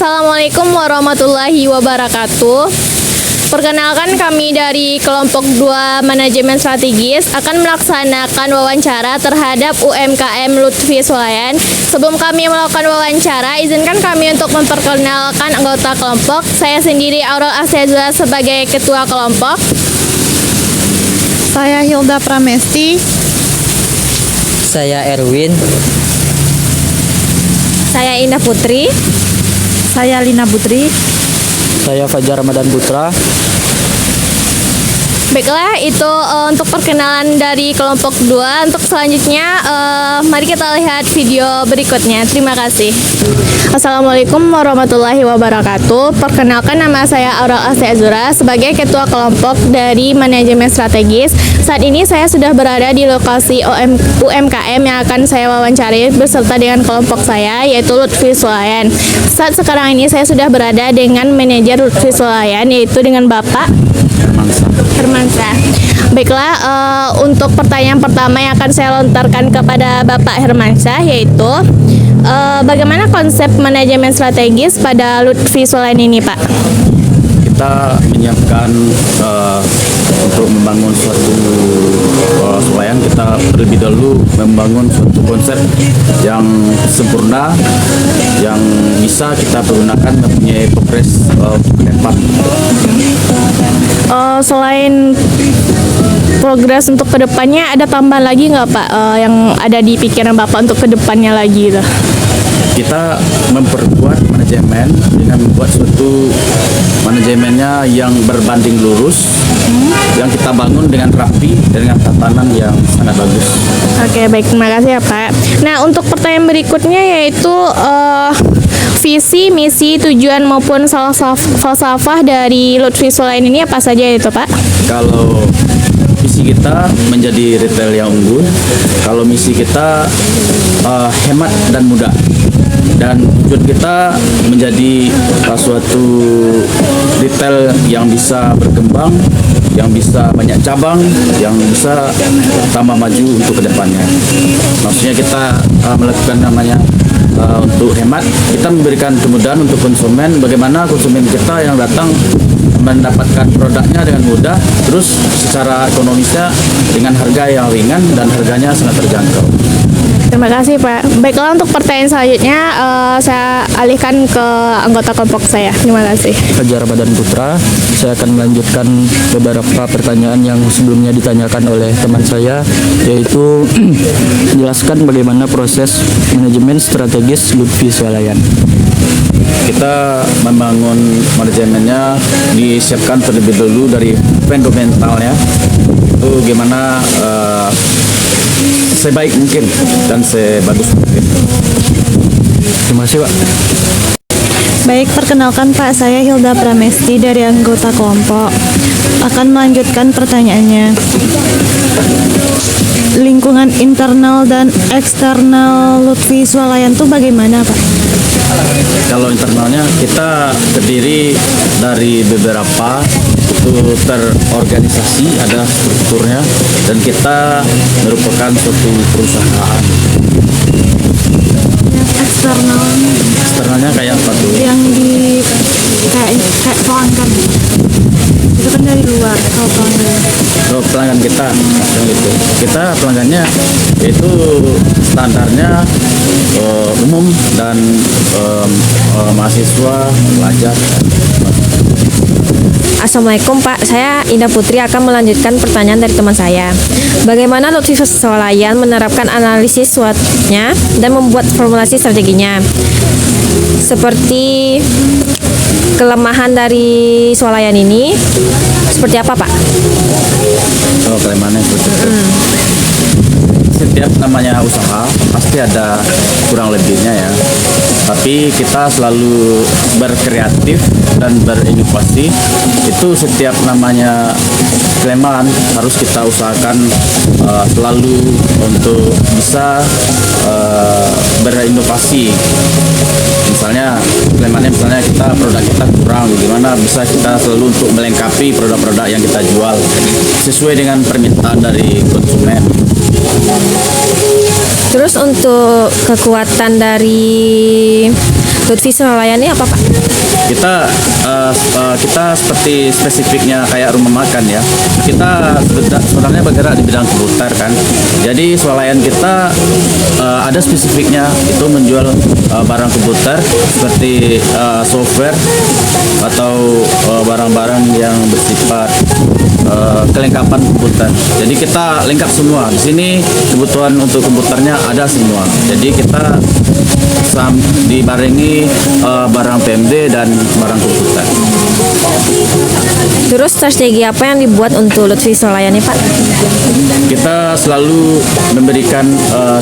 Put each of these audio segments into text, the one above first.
Assalamualaikum warahmatullahi wabarakatuh. Perkenalkan, kami dari kelompok 2 Manajemen Strategis akan melaksanakan wawancara terhadap UMKM Lutfi Swalayan. Sebelum kami melakukan wawancara, izinkan kami untuk memperkenalkan anggota kelompok. Saya sendiri Aurel Asyazura sebagai ketua kelompok. Saya Hilda Pramesti. Saya Erwin. Saya Indah Putri. Saya Lina Putri. Saya Fajar Ramadan Putra. Baiklah, itu untuk perkenalan dari kelompok 2. Untuk selanjutnya, mari kita lihat video berikutnya. Terima kasih. Assalamualaikum warahmatullahi wabarakatuh. Perkenalkan, nama saya Aurel Asyazura sebagai ketua kelompok dari Manajemen Strategis. Saat ini saya sudah berada di lokasi UMKM yang akan saya wawancari beserta dengan kelompok saya, yaitu Lutfi Swalayan. Saat sekarang ini saya sudah berada dengan manajer Lutfi Swalayan, yaitu dengan Bapak Hermansyah. Baiklah, untuk pertanyaan pertama yang akan saya lontarkan kepada Bapak Hermansyah, yaitu bagaimana konsep manajemen strategis pada Lutfi Swalayan ini, Pak? Kita menyiapkan untuk membangun suatu swalayan, kita terlebih dahulu membangun suatu konsep yang sempurna yang bisa kita pergunakan mempunyai progres ke depan. Selain progres untuk kedepannya, ada tambahan lagi nggak, Pak, yang ada di pikiran Bapak untuk kedepannya lagi gitu? Kita memperkuat manajemen dengan membuat suatu manajemennya yang berbanding lurus, yang kita bangun dengan rapi dan dengan tatanan yang sangat bagus. Oke, baik, terima kasih ya, Pak. Nah, untuk pertanyaan berikutnya yaitu visi, misi, tujuan maupun falsafah dari Lutfi Swalayan ini apa saja itu, Pak? Kalau visi kita menjadi retail yang unggul, kalau misi kita hemat dan mudah, dan tujuan kita menjadi suatu retail yang bisa berkembang, yang bisa banyak cabang, yang bisa tambah maju untuk kedepannya. Maksudnya kita melakukan namanya untuk hemat, kita memberikan kemudahan untuk konsumen, bagaimana konsumen kita yang datang mendapatkan produknya dengan mudah, terus secara ekonomisnya dengan harga yang ringan dan harganya sangat terjangkau. Terima kasih, Pak. Baiklah, untuk pertanyaan selanjutnya saya alihkan ke anggota kelompok saya. Terima kasih. Fajar Ramadan Putra. Saya akan melanjutkan beberapa pertanyaan yang sebelumnya ditanyakan oleh teman saya, yaitu menjelaskan bagaimana proses manajemen strategis Lutfi Swalayan. Kita membangun manajemennya disiapkan terlebih dahulu dari fundamentalnya, itu gimana sebaik mungkin dan sebagus mungkin. Terima kasih, Pak. Baik, perkenalkan Pak, saya Hilda Pramesti dari anggota kelompok. Akan melanjutkan pertanyaannya. Lingkungan internal dan eksternal Lutfi Swalayan itu bagaimana, Pak? Kalau internalnya kita terdiri dari beberapa, itu terorganisasi, ada strukturnya, dan kita merupakan suatu perusahaan. Eksternalnya kayak apa tuh? Yang di kayak pelanggan. Itu kan dari luar, kalau pelanggan. Pelanggan kita yang itu. Kita pelanggannya itu standarnya umum dan mahasiswa, pelajar. Assalamualaikum, Pak, saya Indah Putri akan melanjutkan pertanyaan dari teman saya. Bagaimana Lutfi Swalayan menerapkan analisis SWOT-nya dan membuat formulasi strateginya? Seperti kelemahan dari Swalayan ini seperti apa, Pak? Kelemahannya seperti itu. Setiap namanya usaha pasti ada kurang lebihnya ya, tapi kita selalu berkreatif dan berinovasi. Itu setiap namanya kelemahan harus kita usahakan selalu untuk bisa berinovasi. Misalnya kelemahannya, misalnya produk kita kurang, gimana bisa kita selalu untuk melengkapi produk-produk yang kita jual sesuai dengan permintaan dari konsumen. Terus untuk kekuatan dari Lutfi Swalayan ini apa Pak? Kita seperti spesifiknya kayak rumah makan ya. Kita sebenarnya bergerak di bidang komputer kan. Jadi swalayan kita ada spesifiknya, itu menjual barang komputer seperti software atau barang-barang yang bersifat kelengkapan komputer. Jadi kita lengkap semua. Di sini kebutuhan untuk komputernya ada semua. Jadi kita dibarengi barang PMD dan barang komputer. Terus strategi apa yang dibuat untuk Lutfi Swalayan ini Pak? Kita selalu memberikan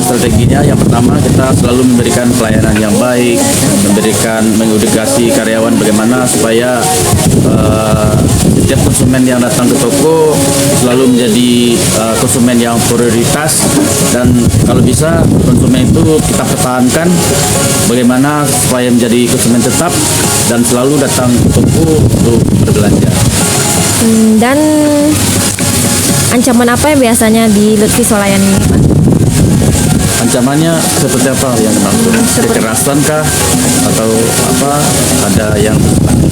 strateginya. Yang pertama, kita selalu memberikan pelayanan yang baik, mengedukasi karyawan bagaimana supaya setiap konsumen yang datang ke toko selalu menjadi konsumen yang prioritas, dan kalau bisa konsumen itu kita pertahankan bagaimana supaya menjadi konsumen tetap dan selalu datang ke toko untuk berbelanja. Dan ancaman apa yang biasanya di Lutfi Swalayan ini Pak? Ancamannya seperti apa yang dimaksud? Kekerasan kah atau apa? Ada yang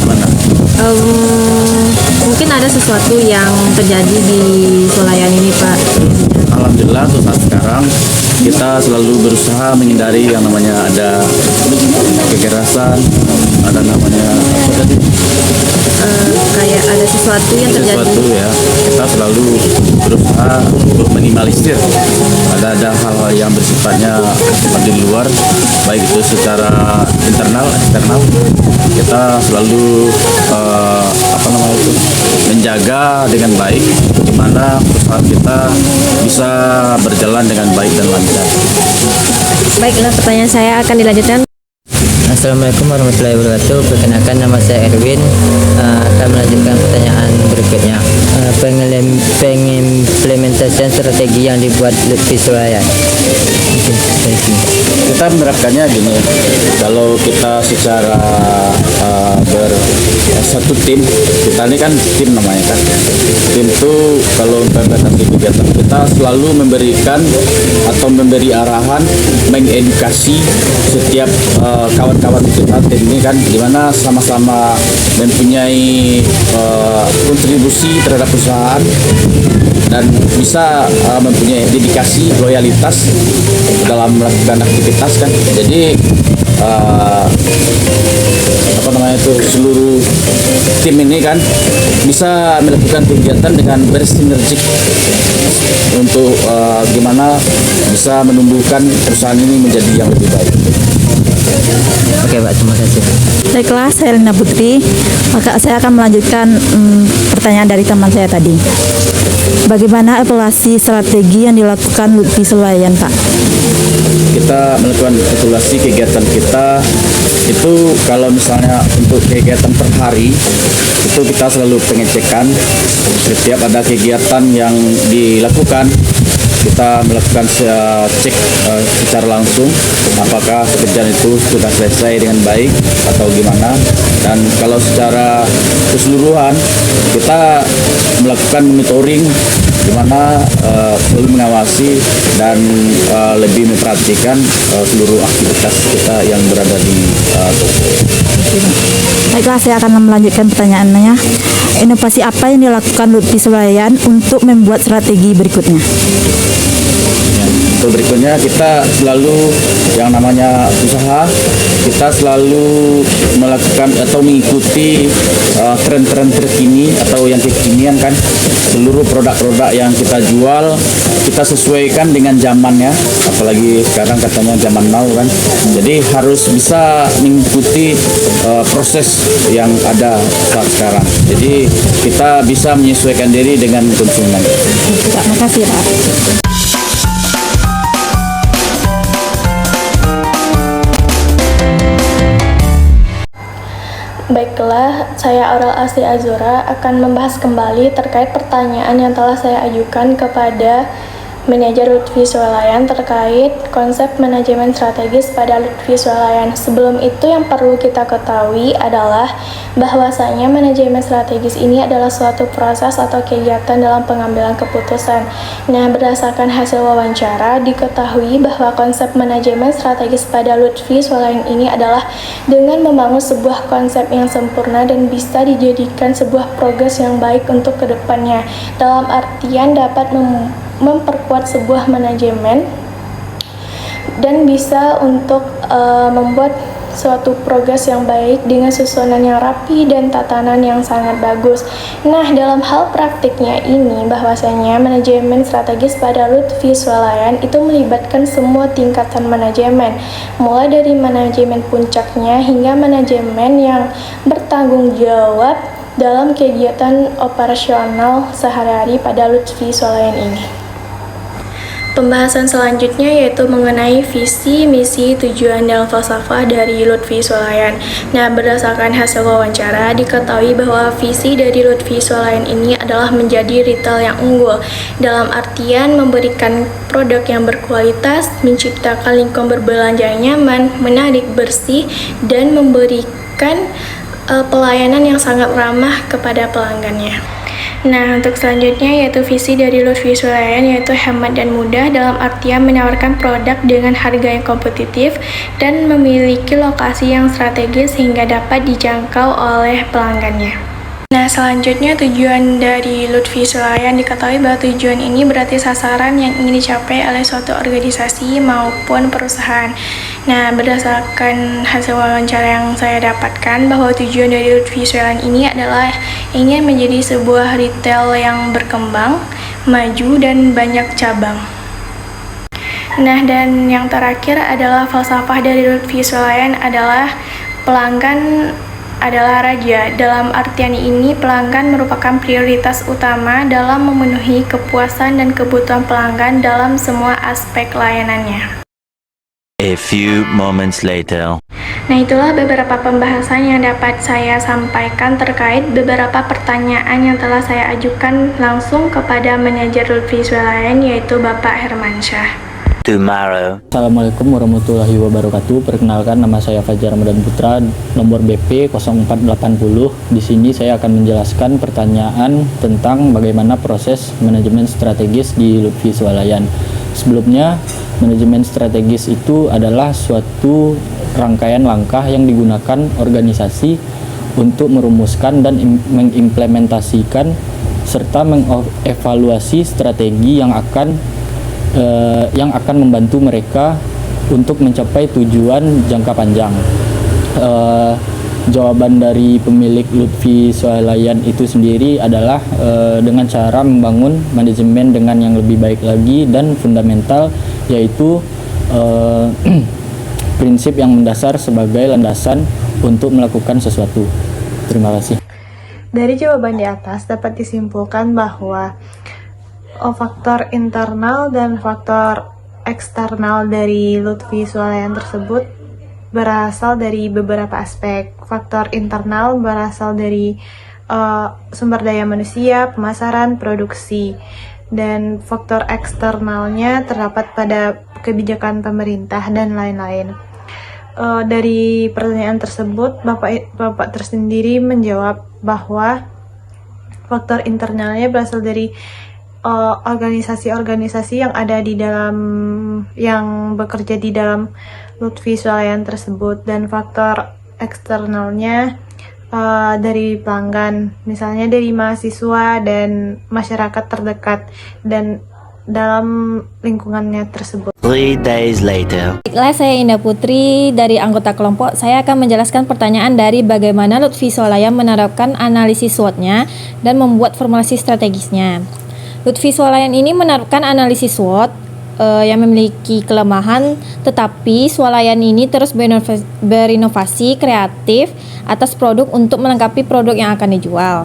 mana? Mungkin ada sesuatu yang terjadi di Swalayan ini Pak. Alhamdulillah untuk saat sekarang kita selalu berusaha menghindari yang namanya ada kekerasan, ada namanya apa tadi? Kayak ada sesuatu yang terjadi. Sesuatu ya, kita selalu berusaha untuk minimalisir ada hal-hal yang bersifatnya di luar, baik itu secara internal, eksternal. Kita selalu menjaga dengan baik di mana perusahaan kita bisa berjalan dengan baik dan lancar. Baiklah, pertanyaan saya akan dilanjutkan. Assalamualaikum warahmatullahi wabarakatuh. Perkenalkan, nama saya Erwin. Akan melanjutkan pertanyaan berikutnya. Pengimplementasian strategi yang dibuat Lutfi Swalayan. Kita menerapkannya gini, kalau kita secara satu tim, kita ini kan tim namanya kan. Tim itu kalau implementasi kegiatan kita selalu memberikan atau memberi arahan, mengedukasi setiap kawan-kawan kita tim ini kan, dimana sama-sama mempunyai kontribusi terhadap perusahaan dan bisa mempunyai dedikasi, loyalitas dalam melakukan aktivitas kan. Jadi seluruh tim ini kan bisa melakukan kegiatan dengan bersinergik untuk gimana bisa menumbuhkan perusahaan ini menjadi yang lebih baik. Oke Pak, terima kasih. Baiklah, saya Lina Putri. Maka saya akan melanjutkan pertanyaan dari teman saya tadi. Bagaimana evaluasi strategi yang dilakukan Lutfi Swalayan, Pak? Kita melakukan evaluasi kegiatan kita itu, kalau misalnya untuk kegiatan per hari itu kita selalu pengecekan setiap ada kegiatan yang dilakukan. Kita melakukan cek secara langsung apakah pekerjaan itu sudah selesai dengan baik atau gimana, dan kalau secara keseluruhan kita melakukan monitoring di mana selalu mengawasi dan lebih memperhatikan seluruh aktivitas kita yang berada di toko. Baiklah, saya akan melanjutkan pertanyaannya. Inovasi apa yang dilakukan Lutfi Swalayan untuk membuat strategi berikutnya? Untuk berikutnya kita selalu yang namanya usaha, kita selalu melakukan atau mengikuti tren-tren terkini atau yang kekinian kan. Seluruh produk-produk yang kita jual kita sesuaikan dengan zamannya, apalagi sekarang katanya zaman now kan. Jadi harus bisa mengikuti proses yang ada saat sekarang. Jadi kita bisa menyesuaikan diri dengan konsumen. Terima kasih, Pak. Baiklah, saya Aurel Asri Azura akan membahas kembali terkait pertanyaan yang telah saya ajukan kepada manajer Lutfi Swalayan terkait konsep manajemen strategis pada Lutfi Swalayan. Sebelum itu yang perlu kita ketahui adalah bahwasanya manajemen strategis ini adalah suatu proses atau kegiatan dalam pengambilan keputusan. Nah, berdasarkan hasil wawancara, diketahui bahwa konsep manajemen strategis pada Lutfi Swalayan ini adalah dengan membangun sebuah konsep yang sempurna dan bisa dijadikan sebuah progres yang baik untuk kedepannya. Dalam artian dapat memperkuat sebuah manajemen dan bisa untuk membuat suatu progres yang baik dengan susunan yang rapi dan tatanan yang sangat bagus. Nah, dalam hal praktiknya ini bahwasanya manajemen strategis pada Lutfi Swalayan itu melibatkan semua tingkatan manajemen, mulai dari manajemen puncaknya hingga manajemen yang bertanggung jawab dalam kegiatan operasional sehari-hari pada Lutfi Swalayan ini. Pembahasan selanjutnya yaitu mengenai visi, misi, tujuan, dan falsafah dari Lutfi Swalayan. Nah, berdasarkan hasil wawancara, diketahui bahwa visi dari Lutfi Swalayan ini adalah menjadi retail yang unggul, dalam artian memberikan produk yang berkualitas, menciptakan lingkungan berbelanja yang nyaman, menarik, bersih, dan memberikan pelayanan yang sangat ramah kepada pelanggannya. Nah, untuk selanjutnya yaitu visi dari Lutfi Swalayan yaitu hemat dan mudah, dalam artian menawarkan produk dengan harga yang kompetitif dan memiliki lokasi yang strategis sehingga dapat dijangkau oleh pelanggannya. Nah, selanjutnya tujuan dari Lutfi Swalayan, diketahui bahwa tujuan ini berarti sasaran yang ingin dicapai oleh suatu organisasi maupun perusahaan. Nah, berdasarkan hasil wawancara yang saya dapatkan bahwa tujuan dari Lutfi Swalayan ini adalah ingin menjadi sebuah retail yang berkembang, maju, dan banyak cabang. Nah, dan yang terakhir adalah falsafah dari Lutfi Swalayan adalah pelanggan adalah raja. Dalam artian ini, pelanggan merupakan prioritas utama dalam memenuhi kepuasan dan kebutuhan pelanggan dalam semua aspek layanannya. A few moments later. Nah, itulah beberapa pembahasan yang dapat saya sampaikan terkait beberapa pertanyaan yang telah saya ajukan langsung kepada manajer Lutfi Swalayan yaitu Bapak Hermansyah. Tomorrow. Assalamualaikum warahmatullahi wabarakatuh. Perkenalkan, nama saya Fajar Ramadan Putra, nomor BP 0480. Di sini saya akan menjelaskan pertanyaan tentang bagaimana proses manajemen strategis di Lutfi Swalayan. Sebelumnya, manajemen strategis itu adalah suatu rangkaian langkah yang digunakan organisasi untuk merumuskan dan mengimplementasikan serta mengevaluasi strategi yang akan membantu mereka untuk mencapai tujuan jangka panjang. Jawaban dari pemilik Lutfi Swalayan itu sendiri adalah dengan cara membangun manajemen dengan yang lebih baik lagi dan fundamental, yaitu prinsip yang mendasar sebagai landasan untuk melakukan sesuatu. Terima kasih. Dari jawaban di atas dapat disimpulkan bahwa faktor internal dan faktor eksternal dari Lutfi Swalayan tersebut berasal dari beberapa aspek. Faktor internal berasal dari sumber daya manusia, pemasaran, produksi, dan faktor eksternalnya terdapat pada kebijakan pemerintah dan lain-lain. Dari pertanyaan tersebut, Bapak tersendiri menjawab bahwa faktor internalnya berasal dari organisasi-organisasi yang ada di dalam, yang bekerja di dalam Lutfi Swalayan tersebut, dan faktor eksternalnya dari pelanggan, misalnya dari mahasiswa dan masyarakat terdekat dan dalam lingkungannya tersebut. 3 days later. Baiklah, saya Indah Putri dari anggota kelompok. Saya akan menjelaskan pertanyaan dari bagaimana Lutfi Swalayan menerapkan analisis SWOT-nya dan membuat formulasi strategisnya. Lutfi Swalayan ini menerapkan analisis SWOT yang memiliki kelemahan, tetapi Swalayan ini terus berinovasi kreatif atas produk untuk melengkapi produk yang akan dijual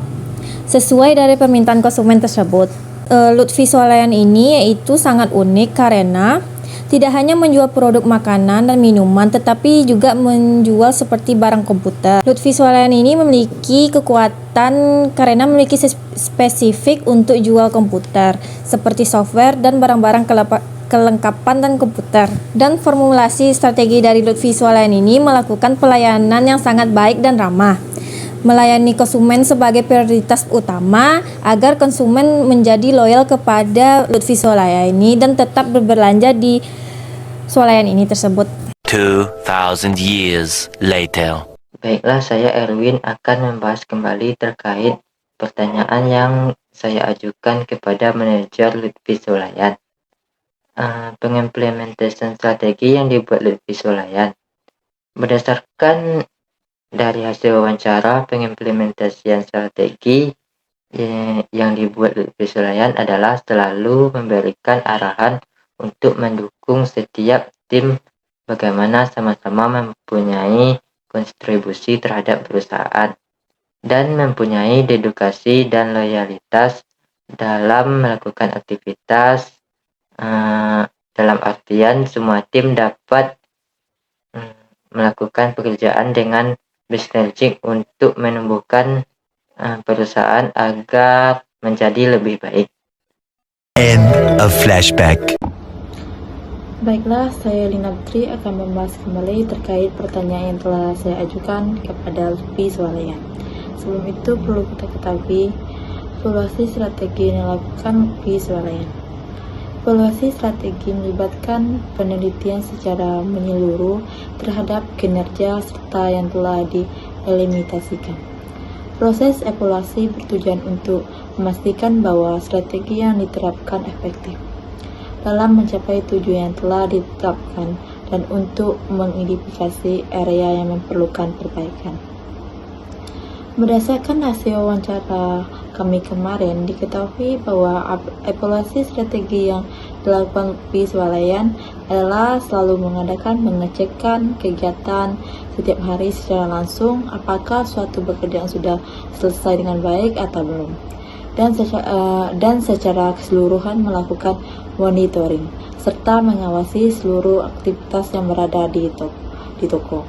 sesuai dari permintaan konsumen tersebut. Lutfi Swalayan ini yaitu sangat unik karena Tidak hanya menjual produk makanan dan minuman, tetapi juga menjual seperti barang komputer. Lutfi Swalayan ini memiliki kekuatan karena memiliki spesifik untuk jual komputer, seperti software dan barang-barang kelengkapan dan komputer. Dan formulasi strategi dari Lutfi Swalayan ini melakukan pelayanan yang sangat baik dan ramah. Melayani konsumen sebagai prioritas utama agar konsumen menjadi loyal kepada Lutfi Swalayan ini dan tetap berbelanja di swalayan ini tersebut. 2,000 years later. Baiklah, saya Erwin akan membahas kembali terkait pertanyaan yang saya ajukan kepada manajer Lutfi Swalayan. Pengimplementasian strategi yang dibuat Lutfi Swalayan. Berdasarkan dari hasil wawancara, pengimplementasian strategi yang dibuat Lutfi Swalayan adalah selalu memberikan arahan untuk mendukung setiap tim bagaimana sama-sama mempunyai kontribusi terhadap perusahaan dan mempunyai dedikasi dan loyalitas dalam melakukan aktivitas, dalam artian semua tim dapat melakukan pekerjaan dengan bersinergi untuk menumbuhkan perusahaan agar menjadi lebih baik. End of flashback. Baiklah, saya Lina Putri akan membahas kembali terkait pertanyaan yang telah saya ajukan kepada Lutfi Swalayan. Sebelum itu perlu kita ketahui evaluasi strategi yang dilakukan Lutfi Swalayan. Evaluasi strategi melibatkan penelitian secara menyeluruh terhadap kinerja serta yang telah diimplementasikan. Proses evaluasi bertujuan untuk memastikan bahwa strategi yang diterapkan efektif dalam mencapai tujuan yang telah ditetapkan dan untuk mengidentifikasi area yang memerlukan perbaikan. Berdasarkan hasil wawancara kami kemarin, diketahui bahwa evaluasi strategi yang dilakukan Lutfi Swalayan adalah selalu mengadakan pengecekan kegiatan setiap hari secara langsung apakah suatu pekerjaan sudah selesai dengan baik atau belum, dan secara keseluruhan melakukan monitoring serta mengawasi seluruh aktivitas yang berada di toko.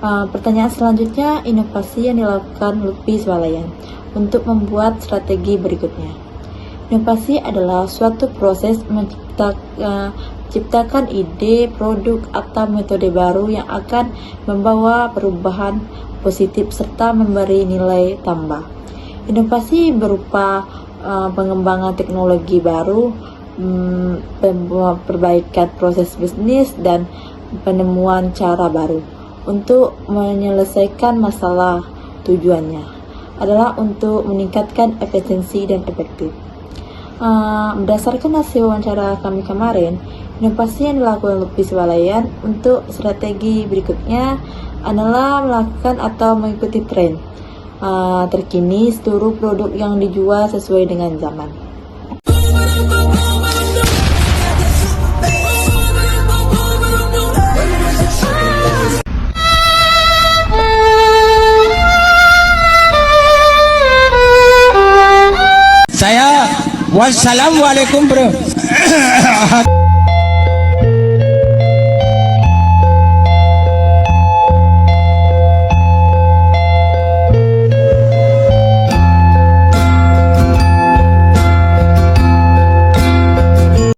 Pertanyaan selanjutnya, inovasi yang dilakukan Lutfi Swalayan untuk membuat strategi berikutnya. Inovasi adalah suatu proses menciptakan ide, produk, atau metode baru yang akan membawa perubahan positif serta memberi nilai tambah. Inovasi berupa pengembangan teknologi baru, perbaikan proses bisnis, dan penemuan cara baru untuk menyelesaikan masalah. Tujuannya adalah untuk meningkatkan efisiensi dan efektif. Berdasarkan hasil wawancara kami kemarin, inovasi yang dilakukan Lutfi Swalayan untuk strategi berikutnya adalah melakukan atau mengikuti tren terkini seluruh produk yang dijual sesuai dengan zaman. Wassalamualaikum bro.